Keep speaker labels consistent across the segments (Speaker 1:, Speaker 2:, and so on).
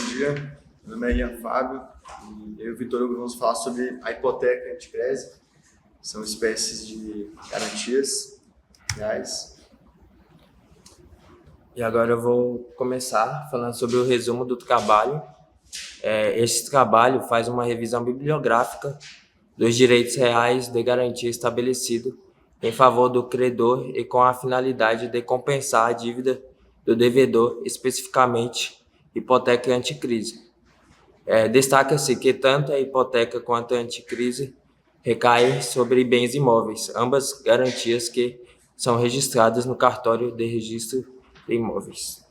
Speaker 1: dia. Meu nome é Ian Fábio e eu e o Vitor Hugo vamos falar sobre a hipoteca e a anticrese. São espécies de garantias reais.
Speaker 2: E agora eu vou começar falando sobre o resumo do trabalho. Este trabalho faz uma revisão bibliográfica dos direitos reais de garantia estabelecido em favor do credor e com a finalidade de compensar a dívida do devedor, especificamente hipoteca e anticrise. Destaca-se que tanto a hipoteca quanto a anticrise recaem sobre bens imóveis, ambas garantias que são registradas no cartório de registro de imóveis.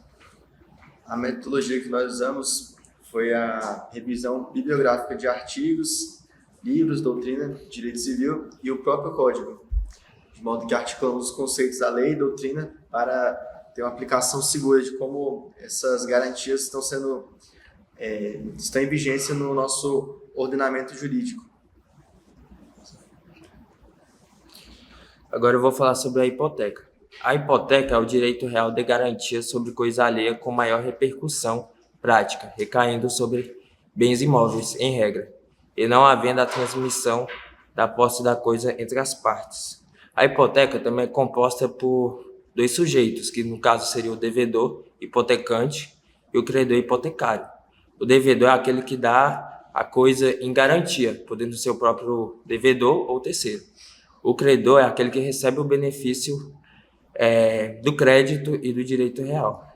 Speaker 1: A metodologia que nós usamos foi a revisão bibliográfica de artigos, livros, doutrina, direito civil e o próprio código, de modo que articulamos os conceitos da lei e doutrina para ter uma aplicação segura de como essas garantias estão em vigência no nosso ordenamento jurídico.
Speaker 2: Agora eu vou falar sobre a hipoteca. A hipoteca é o direito real de garantia sobre coisa alheia com maior repercussão prática, recaindo sobre bens imóveis, em regra, e não havendo a transmissão da posse da coisa entre as partes. A hipoteca também é composta por dois sujeitos, que no caso seria o devedor, hipotecante, e o credor hipotecário. O devedor é aquele que dá a coisa em garantia, podendo ser o próprio devedor ou terceiro. O credor é aquele que recebe o benefício do crédito e do direito real.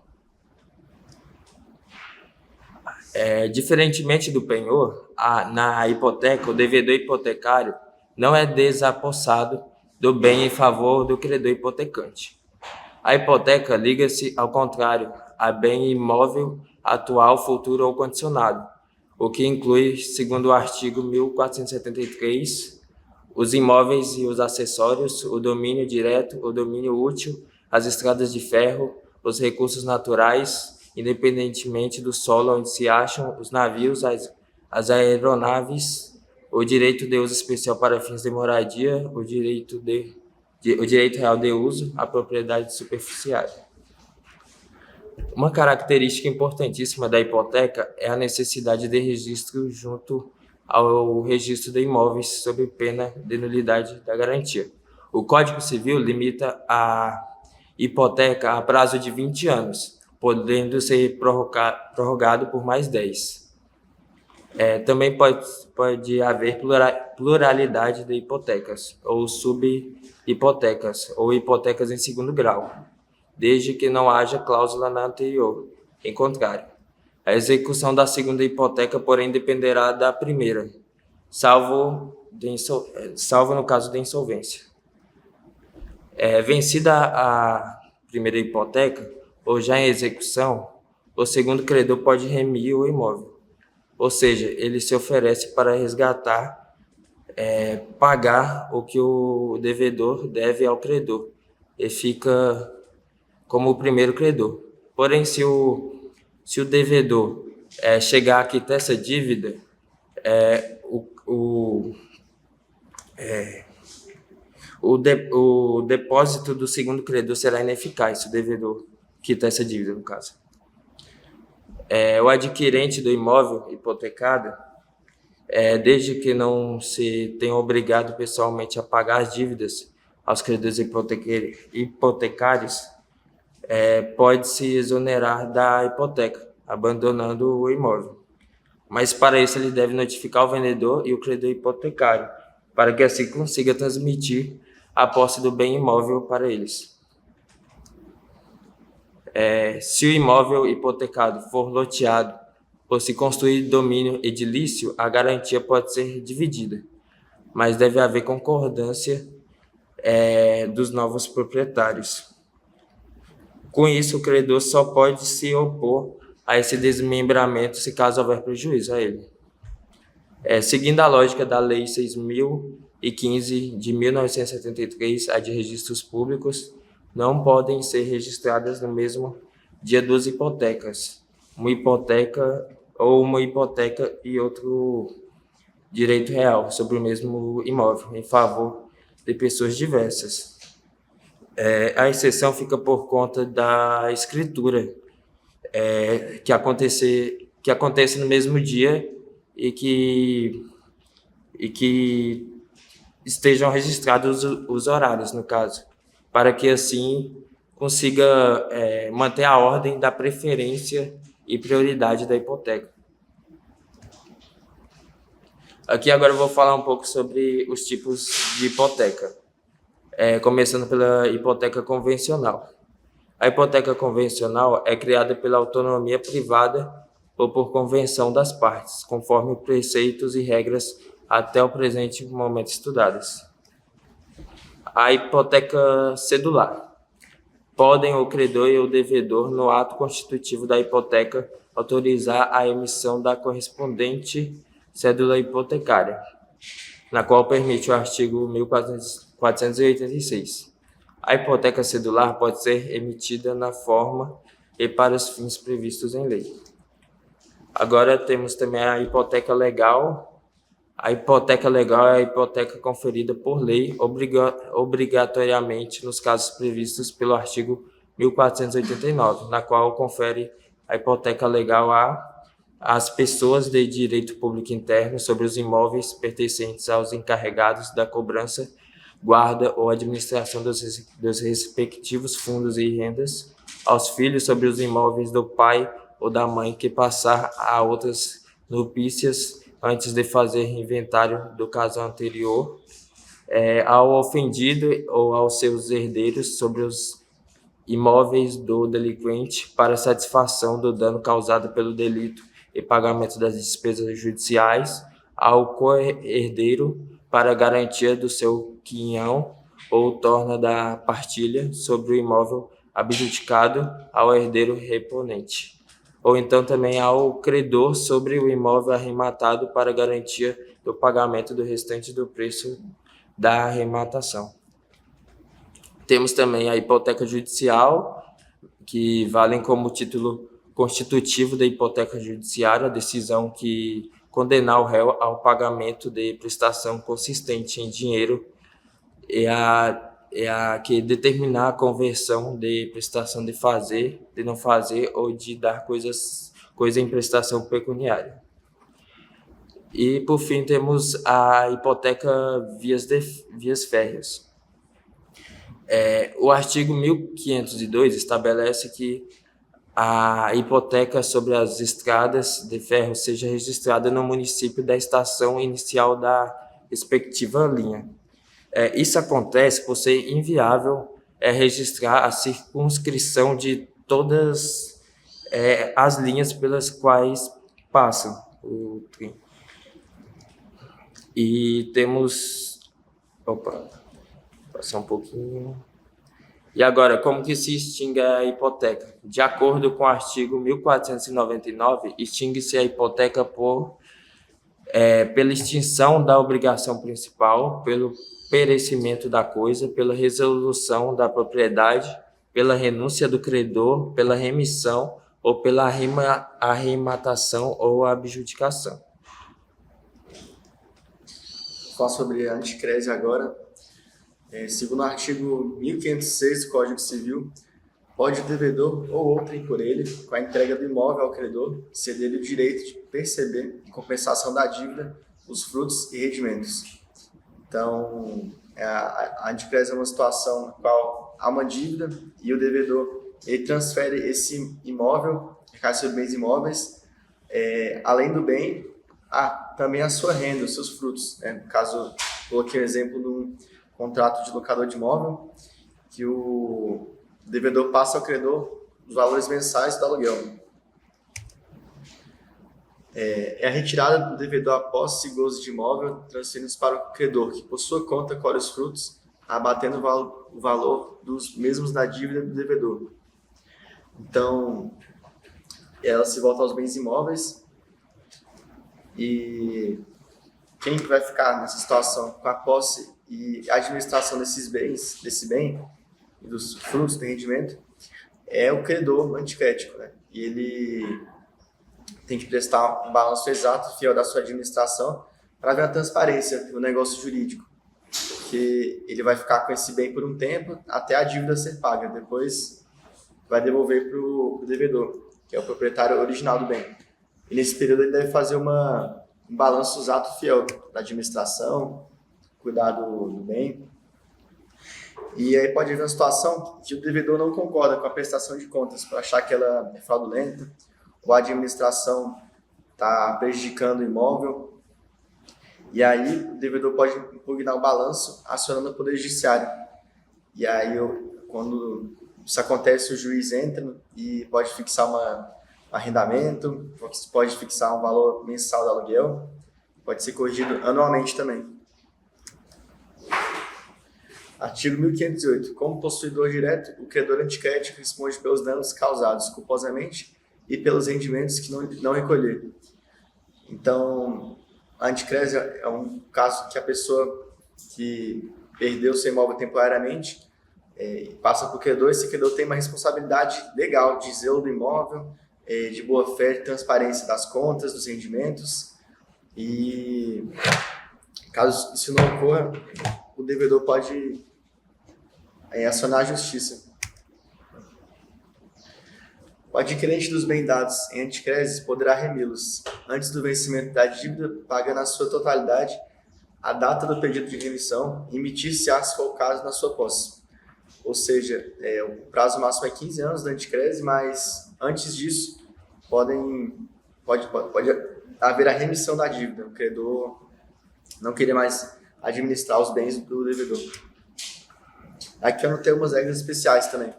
Speaker 2: Diferentemente do penhor, na hipoteca, o devedor hipotecário não é desapossado do bem em favor do credor hipotecante. A hipoteca liga-se, ao contrário, a bem imóvel atual, futuro ou condicionado, o que inclui, segundo o artigo 1473, os imóveis e os acessórios, o domínio direto, o domínio útil, as estradas de ferro, os recursos naturais, independentemente do solo onde se acham, os navios, as aeronaves, o direito de uso especial para fins de moradia, o direito real de uso, a propriedade superficiais. Uma característica importantíssima da hipoteca é a necessidade de registro junto ao registro de imóveis sob pena de nulidade da garantia. O Código Civil limita a hipoteca a prazo de 20 anos, podendo ser prorrogado por mais 10. Também pode haver pluralidade de hipotecas, ou subhipotecas, ou hipotecas em segundo grau, desde que não haja cláusula na anterior. Em contrário, a execução da segunda hipoteca, porém, dependerá da primeira, salvo no caso de insolvência. Vencida a primeira hipoteca, ou já em execução, o segundo credor pode remir o imóvel, ou seja, ele se oferece para resgatar, pagar o que o devedor deve ao credor, e fica como o primeiro credor. Porém, se o devedor chegar a quitar essa dívida, o depósito do segundo credor será ineficaz se o devedor quitar essa dívida, no caso. O adquirente do imóvel hipotecado, desde que não se tenha obrigado pessoalmente a pagar as dívidas aos credores hipotecários, pode se exonerar da hipoteca, abandonando o imóvel. Mas para isso ele deve notificar o vendedor e o credor hipotecário, para que assim consiga transmitir a posse do bem imóvel para eles. Se o imóvel hipotecado for loteado ou se construir domínio edilício, a garantia pode ser dividida, mas deve haver concordância dos novos proprietários. Com isso, o credor só pode se opor a esse desmembramento se caso houver prejuízo a ele. Seguindo a lógica da Lei 6.015 de 1973, a de registros públicos, não podem ser registradas no mesmo dia duas hipotecas, uma hipoteca e outro direito real sobre o mesmo imóvel, em favor de pessoas diversas. A exceção fica por conta da escritura que acontecer que aconteça no mesmo dia e que estejam registrados os horários, no caso, para que assim consiga manter a ordem da preferência e prioridade da hipoteca. Aqui agora eu vou falar um pouco sobre os tipos de hipoteca, começando pela hipoteca convencional. A hipoteca convencional é criada pela autonomia privada ou por convenção das partes, conforme preceitos e regras até o presente momento estudadas. A hipoteca cedular. Podem o credor e o devedor, no ato constitutivo da hipoteca, autorizar a emissão da correspondente cédula hipotecária, na qual permite o artigo 1486. A hipoteca cedular pode ser emitida na forma e para os fins previstos em lei. Agora temos também a hipoteca legal. A hipoteca legal é a hipoteca conferida por lei obrigatoriamente nos casos previstos pelo artigo 1489, na qual confere a hipoteca legal às pessoas de direito público interno sobre os imóveis pertencentes aos encarregados da cobrança, guarda ou administração dos respectivos fundos e rendas, aos filhos sobre os imóveis do pai ou da mãe que passar a outras nupícias antes de fazer inventário do caso anterior, ao ofendido ou aos seus herdeiros sobre os imóveis do delinquente para satisfação do dano causado pelo delito e pagamento das despesas judiciais, ao co-herdeiro para garantia do seu quinhão ou torna da partilha sobre o imóvel abjudicado ao herdeiro reponente, ou então também ao credor sobre o imóvel arrematado para garantia do pagamento do restante do preço da arrematação. Temos também a hipoteca judicial, que valem como título constitutivo da hipoteca judiciária a decisão que condenar o réu ao pagamento de prestação consistente em dinheiro e a que determinar a conversão de prestação de fazer, de não fazer ou de dar coisa em prestação pecuniária. E, por fim, temos a hipoteca vias férreas. O artigo 1502 estabelece que a hipoteca sobre as estradas de ferro seja registrada no município da estação inicial da respectiva linha. Isso acontece por ser inviável registrar a circunscrição de todas as linhas pelas quais passam o trem. E temos... passar um pouquinho... E agora, como que se extingue a hipoteca? De acordo com o artigo 1499, extingue-se a hipoteca pela extinção da obrigação principal, pelo perecimento da coisa, pela resolução da propriedade, pela renúncia do credor, pela remissão ou pela arrematação ou abjudicação.
Speaker 1: Falar sobre a anticrese agora. Segundo o artigo 1506 do Código Civil, pode o devedor ou outrem por ele, com a entrega do imóvel ao credor, ceder-lhe o direito de perceber, em compensação da dívida, os frutos e rendimentos. Então, a anticrese é uma situação na qual há uma dívida e o devedor ele transfere esse imóvel, recai sobre bens imóveis, além do bem, também a sua renda, os seus frutos. No caso, coloquei um exemplo do contrato de locador de imóvel, que o devedor passa ao credor os valores mensais do aluguel. A retirada do devedor a posse e gozo de imóvel transferidos para o credor, que por sua conta colhe os frutos, abatendo o valor dos mesmos da dívida do devedor. Então, ela se volta aos bens imóveis e quem vai ficar nessa situação com a posse e a administração desses bens, desse bem e dos frutos do rendimento é o credor anticrético, né? E ele tem que prestar um balanço exato, fiel da sua administração, para ver a transparência do negócio jurídico, porque ele vai ficar com esse bem por um tempo até a dívida ser paga, depois vai devolver para o devedor, que é o proprietário original do bem. E nesse período ele deve fazer um balanço exato fiel da administração, cuidar do bem. E aí pode haver uma situação que o devedor não concorda com a prestação de contas por achar que ela é fraudulenta, ou a administração está prejudicando o imóvel. E aí o devedor pode impugnar o balanço acionando o Poder Judiciário. E aí, quando isso acontece, o juiz entra e pode fixar um arrendamento, pode fixar um valor mensal do aluguel, pode ser corrigido anualmente também. Artigo 1508. Como possuidor direto, o credor anticrético responde pelos danos causados culposamente e pelos rendimentos que não recolher. Então, a anticrésia é um caso que a pessoa que perdeu seu imóvel temporariamente passa para o credor. Esse credor tem uma responsabilidade legal de zelo do imóvel, de boa-fé, de transparência das contas, dos rendimentos. E caso isso não ocorra, o devedor pode acionar a justiça. O adquirente dos bens dados em anticrésis poderá remi-los antes do vencimento da dívida, pagando na sua totalidade a data do pedido de remissão e emitir-se-á, se for o caso, na sua posse. Ou seja, o prazo máximo é 15 anos da anticrésis, mas antes disso pode haver a remissão da dívida. O credor não querer mais administrar os bens do devedor. Aqui eu anotei algumas regras especiais também.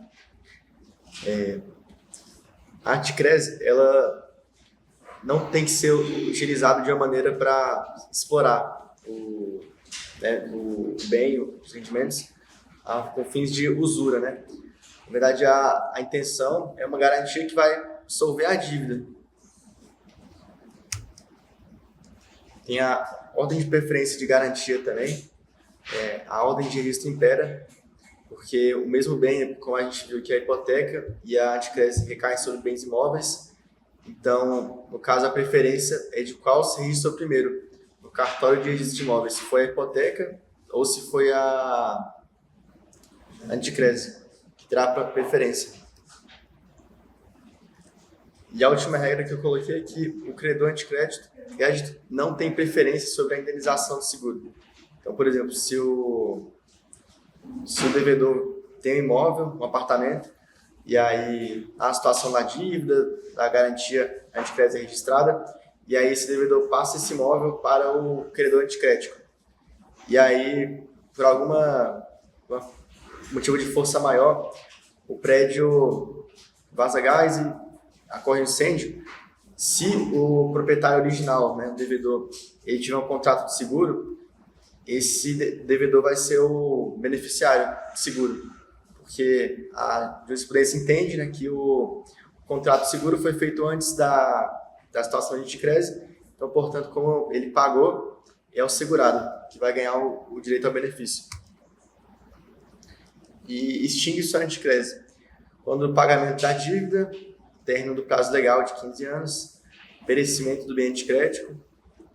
Speaker 1: A anticrésia, ela não tem que ser utilizada de uma maneira para explorar o bem, os rendimentos, com fins de usura, né? Na verdade, a intenção é uma garantia que vai solver a dívida. Tem a ordem de preferência de garantia também. A ordem de registro impera, porque o mesmo bem, como a gente viu que a hipoteca e a anticrésia recaem sobre bens imóveis. Então, no caso, a preferência é de qual se registrou primeiro, no cartório de registro de imóveis, se foi a hipoteca ou se foi a anticrésia, que terá a preferência. E a última regra que eu coloquei é que o credor anticrédito não tem preferência sobre a indenização do seguro. Então, por exemplo, se o devedor tem um imóvel, um apartamento, e aí há a situação da dívida, da garantia anticrédito registrada, e aí esse devedor passa esse imóvel para o credor anticrético. E aí, por algum motivo de força maior, o prédio vaza gás e ocorre um incêndio. Se o proprietário original, né, o devedor, ele tiver um contrato de seguro, esse devedor vai ser o beneficiário do seguro, porque a jurisprudência entende, né, que o contrato de seguro foi feito antes da situação de anticrésia, então, portanto, como ele pagou, é o segurado que vai ganhar o direito ao benefício. E extingue-se a anticrésia quando o pagamento da dívida, término do prazo legal de 15 anos, perecimento do bem anticrético,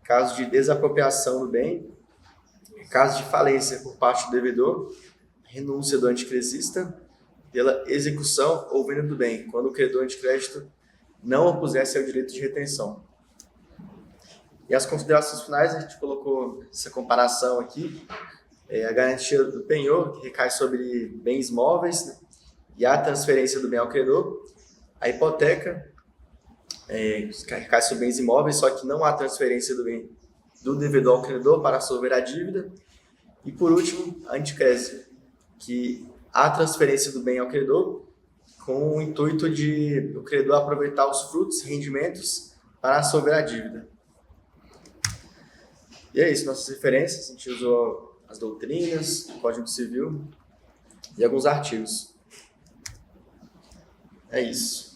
Speaker 1: caso de desapropriação do bem, caso de falência por parte do devedor, renúncia do anticresista pela execução ou venda do bem, quando o credor anticrédito não opusesse ao direito de retenção. E as considerações finais, a gente colocou essa comparação aqui, a garantia do penhor, que recai sobre bens móveis, né, e a transferência do bem ao credor, a hipoteca, que recai sobre bens imóveis, só que não há transferência do bem do devedor ao credor para solver a dívida. E por último, a anticrésia, que há transferência do bem ao credor com o intuito de o credor aproveitar os frutos, rendimentos, para solver a dívida. E é isso, nossas referências, a gente usou as doutrinas, o Código Civil e alguns artigos. É isso.